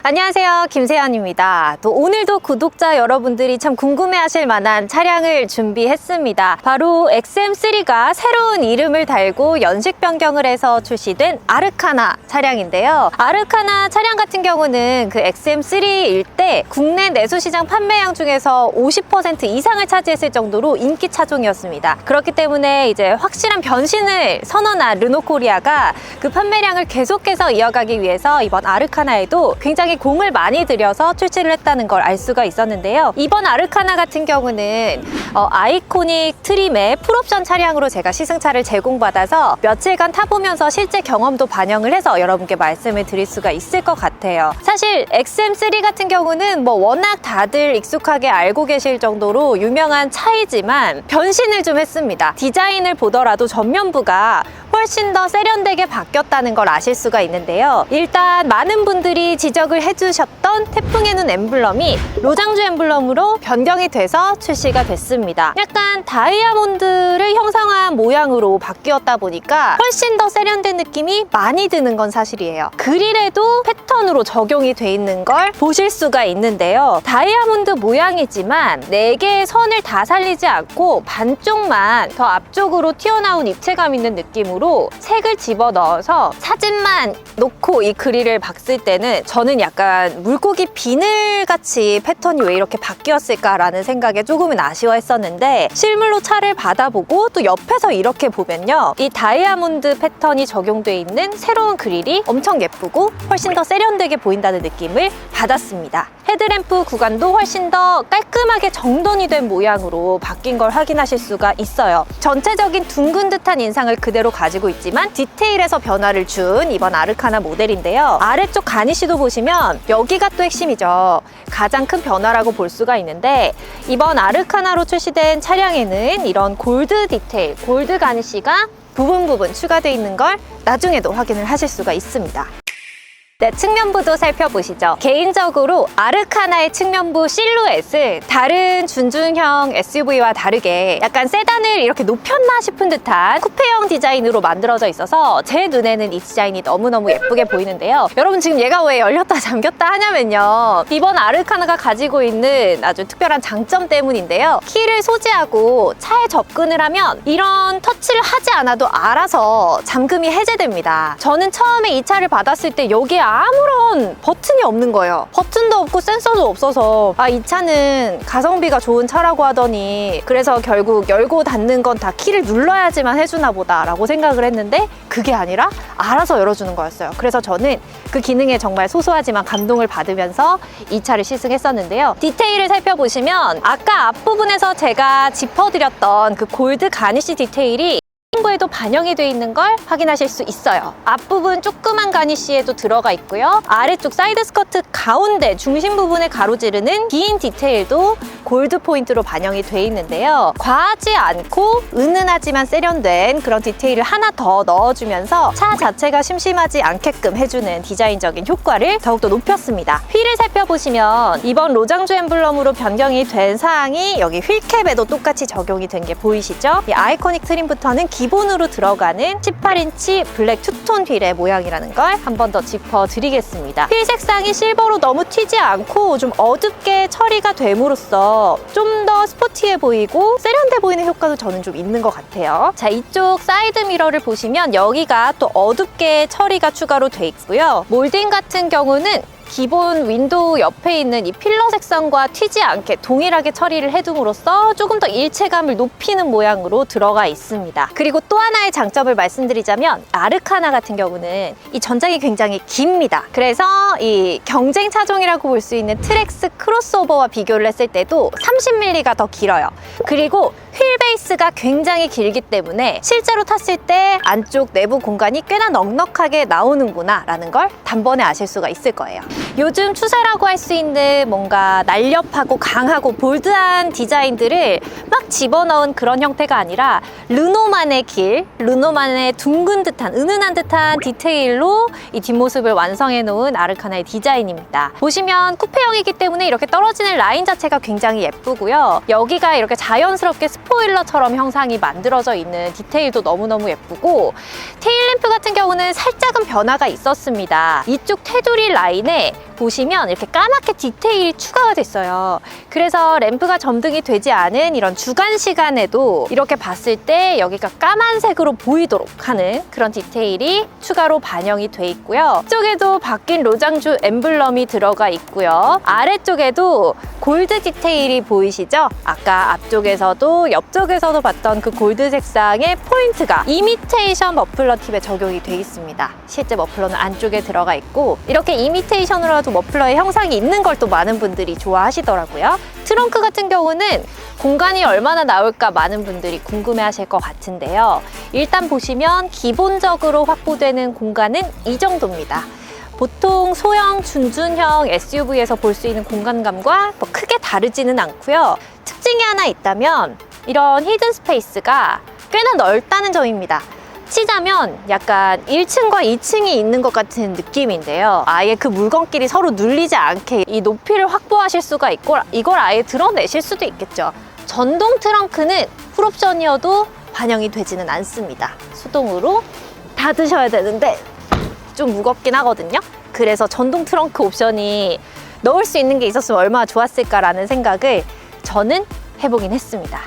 안녕하세요, 김세연입니다. 또 오늘도 구독자 여러분들이 참 궁금해하실 만한 차량을 준비했습니다. 바로 XM3가 새로운 이름을 달고 연식 변경을 해서 출시된 아르카나 차량인데요. 아르카나 차량 같은 경우는 그 XM3일 때 국내 내수시장 판매량 중에서 50% 이상을 차지했을 정도로 인기 차종이었습니다. 그렇기 때문에 이제 확실한 변신을 선언한 르노코리아가 그 판매량을 계속해서 이어가기 위해서 이번 아르카나에도 굉장히 공을 많이 들여서 출시를 했다는 걸 알 수가 있었는데요. 이번 아르카나 같은 경우는 아이코닉 트림의 풀옵션 차량으로 제가 시승차를 제공받아서 며칠간 타보면서 실제 경험도 반영을 해서 여러분께 말씀을 드릴 수가 있을 것 같아요. 사실 XM3 같은 경우는 워낙 다들 익숙하게 알고 계실 정도로 유명한 차이지만 변신을 좀 했습니다. 디자인을 보더라도 전면부가 훨씬 더 세련되게 바뀌었다는 걸 아실 수가 있는데요. 일단 많은 분들이 지적을 해주셨던 태풍의 눈 엠블럼이 로장주 엠블럼으로 변경이 돼서 출시가 됐습니다. 약간 다이아몬드를 형상화한 모양으로 바뀌었다 보니까 훨씬 더 세련된 느낌이 많이 드는 건 사실이에요. 그릴에도 패턴으로 적용이 돼 있는 걸 보실 수가 있는데요. 다이아몬드 모양이지만 4개의 선을 다 살리지 않고 반쪽만 더 앞쪽으로 튀어나온 입체감 있는 느낌으로 색을 집어넣어서 사진만 놓고 이 그릴을 봤을 때는 저는 약간 물고기 비늘같이 패턴이 왜 이렇게 바뀌었을까라는 생각에 조금은 아쉬워했었는데 실물로 차를 받아보고 또 옆에서 이렇게 보면요. 이 다이아몬드 패턴이 적용돼 있는 새로운 그릴이 엄청 예쁘고 훨씬 더 세련되게 보인다는 느낌을 받았습니다. 헤드램프 구간도 훨씬 더 깔끔하게 정돈이 된 모양으로 바뀐 걸 확인하실 수가 있어요. 전체적인 둥근 듯한 인상을 그대로 가지고 있지만 디테일에서 변화를 준 이번 아르카나 모델인데요. 아래쪽 가니쉬도 보시면 여기가 또 핵심이죠. 가장 큰 변화라고 볼 수가 있는데 이번 아르카나로 출시된 차량에는 이런 골드 디테일, 골드 가니쉬가 부분 추가되어 있는 걸 나중에도 확인을 하실 수가 있습니다. 네, 측면부도 살펴보시죠. 개인적으로 아르카나의 측면부 실루엣을 다른 준중형 SUV와 다르게 약간 세단을 이렇게 높였나 싶은 듯한 쿠페형 디자인으로 만들어져 있어서 제 눈에는 이 디자인이 너무너무 예쁘게 보이는데요. 여러분 지금 얘가 왜 열렸다 잠겼다 하냐면요. 이번 아르카나가 가지고 있는 아주 특별한 장점 때문인데요. 키를 소지하고 차에 접근을 하면 이런 터치를 하지 않아도 알아서 잠금이 해제됩니다. 저는 처음에 이 차를 받았을 때 여기에 아무런 버튼이 없는 거예요. 버튼도 없고 센서도 없어서 이 차는 가성비가 좋은 차라고 하더니 그래서 결국 열고 닫는 건 다 키를 눌러야지만 해주나 보다 라고 생각을 했는데 그게 아니라 알아서 열어주는 거였어요. 그래서 저는 그 기능에 정말 소소하지만 감동을 받으면서 이 차를 시승했었는데요. 디테일을 살펴보시면 아까 앞부분에서 제가 짚어드렸던 그 골드 가니쉬 디테일이 에도 반영이 되어 있는 걸 확인하실 수 있어요. 앞부분 조그만 가니쉬에도 들어가 있고요. 아래쪽 사이드 스커트 가운데 중심 부분에 가로지르는 긴 디테일도 골드 포인트로 반영이 되어 있는데요. 과하지 않고 은은하지만 세련된 그런 디테일을 하나 더 넣어주면서 차 자체가 심심하지 않게끔 해주는 디자인적인 효과를 더욱더 높였습니다. 휠을 살펴보시면 이번 로장주 엠블럼으로 변경이 된 사항이 여기 휠캡에도 똑같이 적용이 된 게 보이시죠? 이 아이코닉 트림부터는 기본으로 들어가는 18인치 블랙 투톤 휠의 모양이라는 걸 한 번 더 짚어드리겠습니다. 휠 색상이 실버로 너무 튀지 않고 좀 어둡게 처리가 됨으로써 좀 더 스포티해 보이고 세련돼 보이는 효과도 저는 좀 있는 것 같아요. 자, 이쪽 사이드 미러를 보시면 여기가 또 어둡게 처리가 추가로 돼 있고요. 몰딩 같은 경우는 기본 윈도우 옆에 있는 이 필러 색상과 튀지 않게 동일하게 처리를 해둠으로써 조금 더 일체감을 높이는 모양으로 들어가 있습니다. 그리고 또 하나의 장점을 말씀드리자면 아르카나 같은 경우는 이 전장이 굉장히 깁니다. 그래서 이 경쟁 차종이라고 볼 수 있는 트렉스 크로스오버와 비교를 했을 때도 30mm가 더 길어요. 그리고 휠 베이스가 굉장히 길기 때문에 실제로 탔을 때 안쪽 내부 공간이 꽤나 넉넉하게 나오는구나 라는 걸 단번에 아실 수가 있을 거예요. 요즘 추세라고 할 수 있는 뭔가 날렵하고 강하고 볼드한 디자인들을 막 집어넣은 그런 형태가 아니라 르노만의 길, 르노만의 둥근 듯한 은은한 듯한 디테일로 이 뒷모습을 완성해 놓은 아르카나의 디자인입니다. 보시면 쿠페형이기 때문에 이렇게 떨어지는 라인 자체가 굉장히 예쁘고요. 여기가 이렇게 자연스럽게 스포일러처럼 형상이 만들어져 있는 디테일도 너무너무 예쁘고 테일램프 같은 경우는 살짝은 변화가 있었습니다. 이쪽 테두리 라인에 보시면 이렇게 까맣게 디테일이 추가가 됐어요. 그래서 램프가 점등이 되지 않은 이런 주간 시간에도 이렇게 봤을 때 여기가 까만색으로 보이도록 하는 그런 디테일이 추가로 반영이 돼 있고요. 이쪽에도 바뀐 로장주 엠블럼이 들어가 있고요. 아래쪽에도 골드 디테일이 보이시죠? 아까 앞쪽에서도 옆쪽에서도 봤던 그 골드 색상의 포인트가 이미테이션 머플러 팁에 적용이 돼 있습니다. 실제 머플러는 안쪽에 들어가 있고 이렇게 이미테이션으로라도 머플러의 형상이 있는 걸 또 많은 분들이 좋아하시더라고요. 트렁크 같은 경우는 공간이 얼마나 나올까 많은 분들이 궁금해 하실 것 같은데요. 일단 보시면 기본적으로 확보되는 공간은 이 정도입니다. 보통 소형, 준준형 SUV에서 볼 수 있는 공간감과 뭐 크게 다르지는 않고요. 특징이 하나 있다면 이런 히든 스페이스가 꽤나 넓다는 점입니다. 치자면 약간 1층과 2층이 있는 것 같은 느낌인데요. 아예 그 물건끼리 서로 눌리지 않게 이 높이를 확보하실 수가 있고 이걸 아예 드러내실 수도 있겠죠. 전동 트렁크는 풀옵션이어도 반영이 되지는 않습니다. 수동으로 닫으셔야 되는데 좀 무겁긴 하거든요. 그래서 전동 트렁크 옵션이 넣을 수 있는 게 있었으면 얼마나 좋았을까라는 생각을 저는 해보긴 했습니다.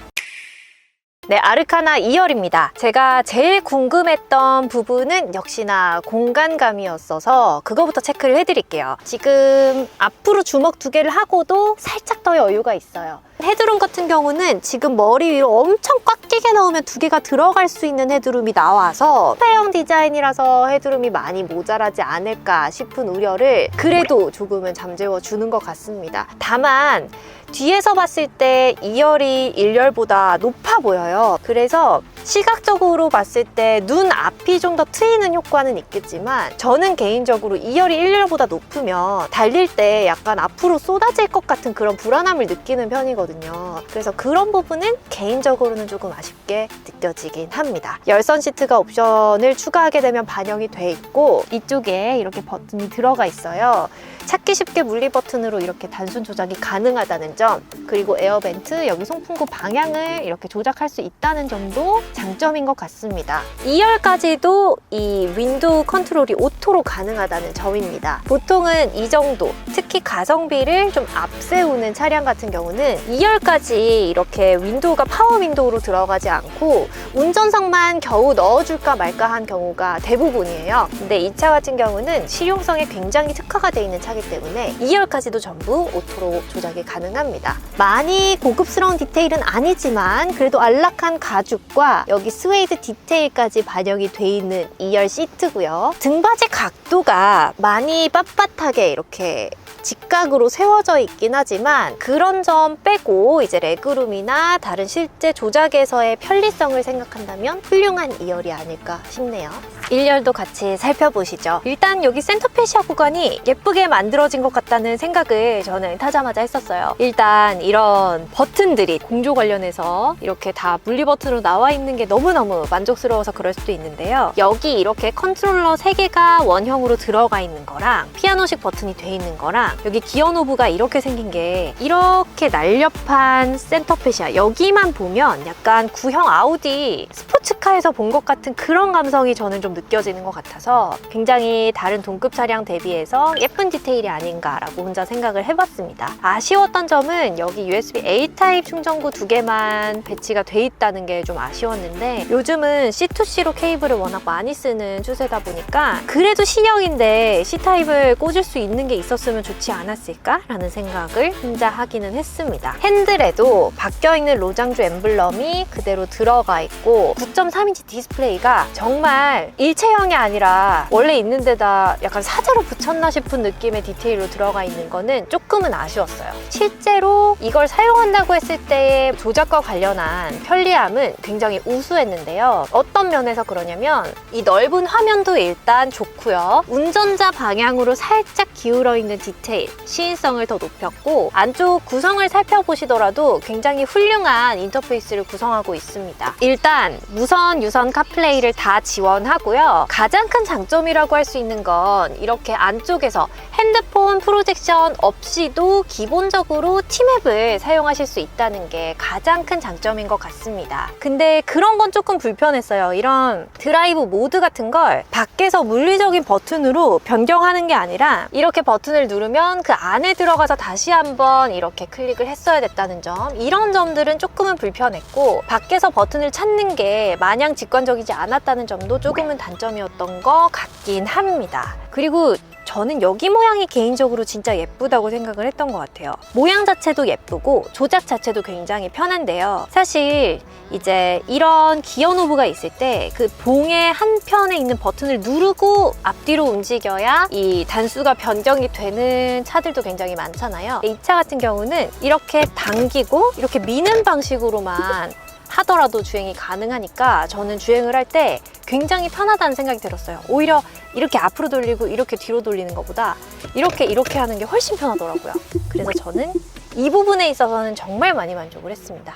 네, 아르카나 2열입니다. 제가 제일 궁금했던 부분은 역시나 공간감이었어서 그거부터 체크를 해드릴게요. 지금 앞으로 주먹 2개를 하고도 살짝 더 여유가 있어요. 헤드룸 같은 경우는 지금 머리 위로 엄청 꽉 끼게 넣으면 2개가 들어갈 수 있는 헤드룸이 나와서 스페어형 디자인이라서 헤드룸이 많이 모자라지 않을까 싶은 우려를 그래도 조금은 잠재워 주는 것 같습니다. 다만 뒤에서 봤을 때 2열이 1열보다 높아 보여요. 그래서 시각적으로 봤을 때 눈 앞이 좀 더 트이는 효과는 있겠지만 저는 개인적으로 2열이 1열보다 높으면 달릴 때 약간 앞으로 쏟아질 것 같은 그런 불안함을 느끼는 편이거든요. 그래서 그런 부분은 개인적으로는 조금 아쉽게 느껴지긴 합니다. 열선 시트가 옵션을 추가하게 되면 반영이 돼 있고 이쪽에 이렇게 버튼이 들어가 있어요. 찾기 쉽게 물리 버튼으로 이렇게 단순 조작이 가능하다는 점, 그리고 에어벤트, 여기 송풍구 방향을 이렇게 조작할 수 있다는 점도 장점인 것 같습니다. 2열까지도 이 윈도우 컨트롤이 오토로 가능하다는 점입니다. 보통은 이 정도, 특히 가성비를 좀 앞세우는 차량 같은 경우는 2열까지 이렇게 윈도우가 파워 윈도우로 들어가지 않고 운전석만 겨우 넣어줄까 말까 한 경우가 대부분이에요. 근데 이 차 같은 경우는 실용성에 굉장히 특화가 되어 있는 차이기 때문에 2열까지도 전부 오토로 조작이 가능합니다. 많이 고급스러운 디테일은 아니지만 그래도 안락한 가죽과 여기 스웨이드 디테일까지 반영이 돼 있는 2열 시트고요. 등받이 각도가 많이 빳빳하게 이렇게 직각으로 세워져 있긴 하지만 그런 점 빼고 이제 레그룸이나 다른 실제 조작에서의 편리성을 생각한다면 훌륭한 2열이 아닐까 싶네요. 1열도 같이 살펴보시죠. 일단 여기 센터페시아 구간이 예쁘게 만들어진 것 같다는 생각을 저는 타자마자 했었어요. 일단 이런 버튼들이 공조 관련해서 이렇게 다 분리 버튼으로 나와 있는 게 너무너무 만족스러워서 그럴 수도 있는데요. 여기 이렇게 컨트롤러 3개가 원형으로 들어가 있는 거랑 피아노식 버튼이 돼 있는 거랑 여기 기어 노브가 이렇게 생긴 게 이렇게 날렵한 센터페시아, 여기만 보면 약간 구형 아우디 스포츠카에서 본 것 같은 그런 감성이 저는 좀 느껴지는 것 같아서 굉장히 다른 동급 차량 대비해서 예쁜 디테일이 아닌가라고 혼자 생각을 해봤습니다. 아쉬웠던 점은 여기 USB A 타입 충전구 2개만 배치가 돼 있다는 게 좀 아쉬웠는데 요즘은 C2C로 케이블을 워낙 많이 쓰는 추세다 보니까 그래도 신형인데 C 타입을 꽂을 수 있는 게 있었으면 좋지 않았을까라는 생각을 혼자 하기는 했습니다. 핸들에도 바뀌어있는 로장주 엠블럼이 그대로 들어가 있고 9.3인치 디스플레이가 정말 일체형이 아니라 원래 있는 데다 약간 사제로 붙였나 싶은 느낌의 디테일로 들어가 있는 거는 조금은 아쉬웠어요. 실제로 이걸 사용한다고 했을 때의 조작과 관련한 편리함은 굉장히 우수했는데요. 어떤 면에서 그러냐면 이 넓은 화면도 일단 좋고요. 운전자 방향으로 살짝 기울어 있는 디테일, 시인성을 더 높였고 안쪽 구성을 살펴보시더라도 굉장히 훌륭한 인터페이스를 구성하고 있습니다. 일단 무선, 유선 카플레이를 다 지원하고요. 가장 큰 장점이라고 할 수 있는 건 이렇게 안쪽에서 핸드폰 프로젝션 없이도 기본적으로 티맵을 사용하실 수 있다는 게 가장 큰 장점인 것 같습니다. 근데 그런 건 조금 불편했어요. 이런 드라이브 모드 같은 걸 밖에서 물리적인 버튼으로 변경하는 게 아니라 이렇게 버튼을 누르면 그 안에 들어가서 다시 한번 이렇게 클릭을 했어야 됐다는 점, 이런 점들은 조금은 불편했고, 밖에서 버튼을 찾는 게 마냥 직관적이지 않았다는 점도 조금은 단점이었던 것 같긴 합니다. 그리고 저는 여기 모양이 개인적으로 진짜 예쁘다고 생각을 했던 것 같아요. 모양 자체도 예쁘고 조작 자체도 굉장히 편한데요. 사실 이제 이런 기어 노브가 있을 때 그 봉의 한편에 있는 버튼을 누르고 앞뒤로 움직여야 이 단수가 변경이 되는 차들도 굉장히 많잖아요. 이 차 같은 경우는 이렇게 당기고 이렇게 미는 방식으로만 하더라도 주행이 가능하니까 저는 주행을 할 때 굉장히 편하다는 생각이 들었어요. 오히려 이렇게 앞으로 돌리고 이렇게 뒤로 돌리는 것보다 이렇게 하는 게 훨씬 편하더라고요. 그래서 저는 이 부분에 있어서는 정말 많이 만족을 했습니다.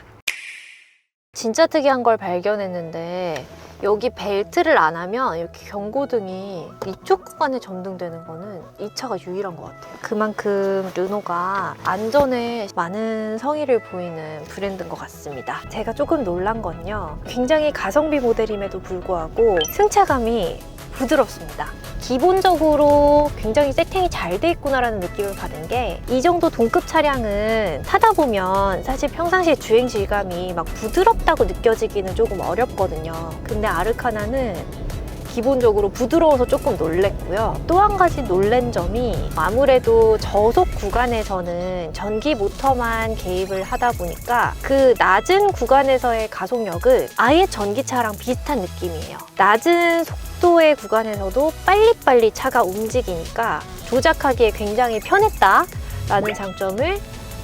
진짜 특이한 걸 발견했는데 여기 벨트를 안 하면 이렇게 경고등이 이쪽 구간에 전등되는 거는 이 차가 유일한 것 같아요. 그만큼 르노가 안전에 많은 성의를 보이는 브랜드인 것 같습니다. 제가 조금 놀란 건요, 굉장히 가성비 모델임에도 불구하고 승차감이 부드럽습니다. 기본적으로 굉장히 세팅이 잘 돼 있구나라는 느낌을 받은 게, 이 정도 동급 차량은 타다 보면 사실 평상시에 주행 질감이 막 부드럽다고 느껴지기는 조금 어렵거든요. 근데 아르카나는 기본적으로 부드러워서 조금 놀랬고요. 또 한 가지 놀란 점이, 아무래도 저속 구간에서는 전기 모터만 개입을 하다 보니까 그 낮은 구간에서의 가속력은 아예 전기차랑 비슷한 느낌이에요. 낮은 속도의 구간에서도 빨리빨리 차가 움직이니까 조작하기에 굉장히 편했다라는 장점을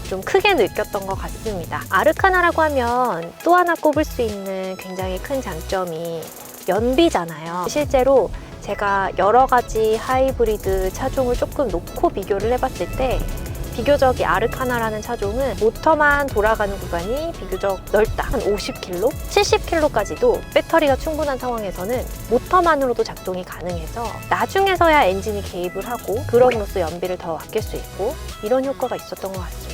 좀 크게 느꼈던 것 같습니다. 아르카나라고 하면 또 하나 꼽을 수 있는 굉장히 큰 장점이 연비잖아요. 실제로 제가 여러 가지 하이브리드 차종을 조금 놓고 비교를 해봤을 때 비교적 이 아르카나라는 차종은 모터만 돌아가는 구간이 비교적 넓다. 한 50km, 70km까지도 배터리가 충분한 상황에서는 모터만으로도 작동이 가능해서 나중에서야 엔진이 개입을 하고, 그럼으로써 연비를 더 아낄 수 있고, 이런 효과가 있었던 것 같습니다.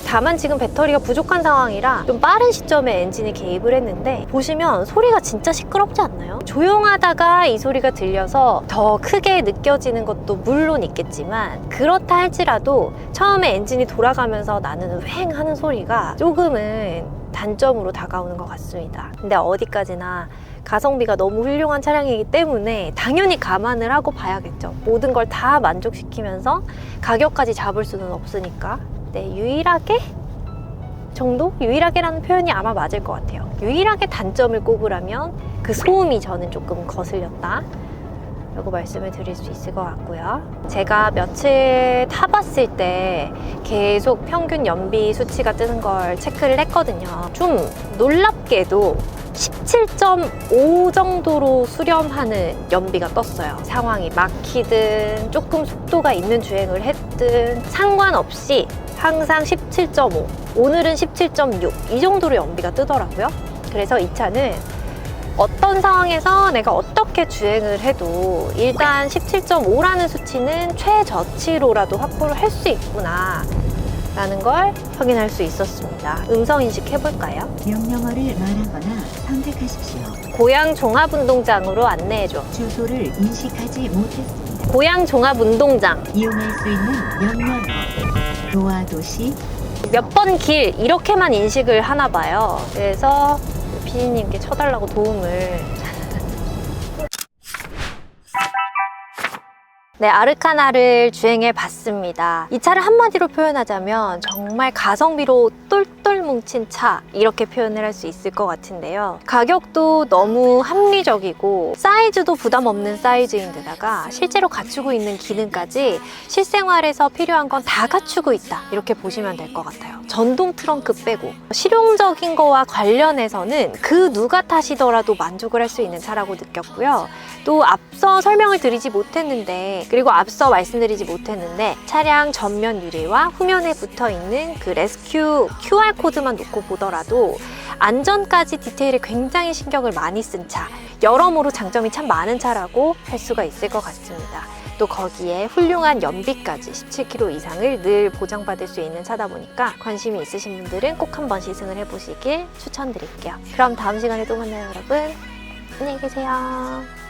다만 지금 배터리가 부족한 상황이라 좀 빠른 시점에 엔진이 개입을 했는데, 보시면 소리가 진짜 시끄럽지 않나요? 조용하다가 이 소리가 들려서 더 크게 느껴지는 것도 물론 있겠지만, 그렇다 할지라도 처음에 엔진이 돌아가면서 나는 휑 하는 소리가 조금은 단점으로 다가오는 것 같습니다. 근데 어디까지나 가성비가 너무 훌륭한 차량이기 때문에 당연히 감안을 하고 봐야겠죠. 모든 걸 다 만족시키면서 가격까지 잡을 수는 없으니까. 네, 유일하게 정도? 유일하게라는 표현이 아마 맞을 것 같아요. 유일하게 단점을 꼽으라면 그 소음이 저는 조금 거슬렸다 라고 말씀을 드릴 수 있을 것 같고요. 제가 며칠 타봤을 때 계속 평균 연비 수치가 뜨는 걸 체크를 했거든요. 좀 놀랍게도 17.5 정도로 수렴하는 연비가 떴어요. 상황이 막히든 조금 속도가 있는 주행을 했든 상관없이 항상 17.5, 오늘은 17.6 이 정도로 연비가 뜨더라고요. 그래서 이 차는 어떤 상황에서 내가 어떻게 주행을 해도 일단 17.5라는 수치는 최저치로라도 확보를 할 수 있구나 라는 걸 확인할 수 있었습니다. 음성 인식 해볼까요? 명령어를 말하거나 선택하십시오. 고양 종합운동장으로 안내해줘. 주소를 인식하지 못했습니다. 고양 종합운동장. 이용할 수 있는 명령어. 도와 도시. 몇 번 길 이렇게만 인식을 하나 봐요. 그래서 피디님께 쳐달라고 도움을. 네, 아르카나를 주행해 봤습니다. 이 차를 한마디로 표현하자면 정말 가성비로 똘똘 뭉친 차, 이렇게 표현을 할 수 있을 것 같은데요. 가격도 너무 합리적이고 사이즈도 부담 없는 사이즈인데다가 실제로 갖추고 있는 기능까지 실생활에서 필요한 건 다 갖추고 있다, 이렇게 보시면 될 것 같아요. 전동 트렁크 빼고 실용적인 거와 관련해서는 그 누가 타시더라도 만족을 할 수 있는 차라고 느꼈고요. 또 앞서 설명을 드리지 못했는데, 그리고 앞서 말씀드리지 못했는데, 차량 전면 유리와 후면에 붙어있는 그 레스큐 QR코드만 놓고 보더라도 안전까지 디테일에 굉장히 신경을 많이 쓴 차, 여러모로 장점이 참 많은 차라고 할 수가 있을 것 같습니다. 또 거기에 훌륭한 연비까지 17km 이상을 늘 보장받을 수 있는 차다 보니까 관심이 있으신 분들은 꼭 한번 시승을 해보시길 추천드릴게요. 그럼 다음 시간에 또 만나요, 여러분. 안녕히 계세요.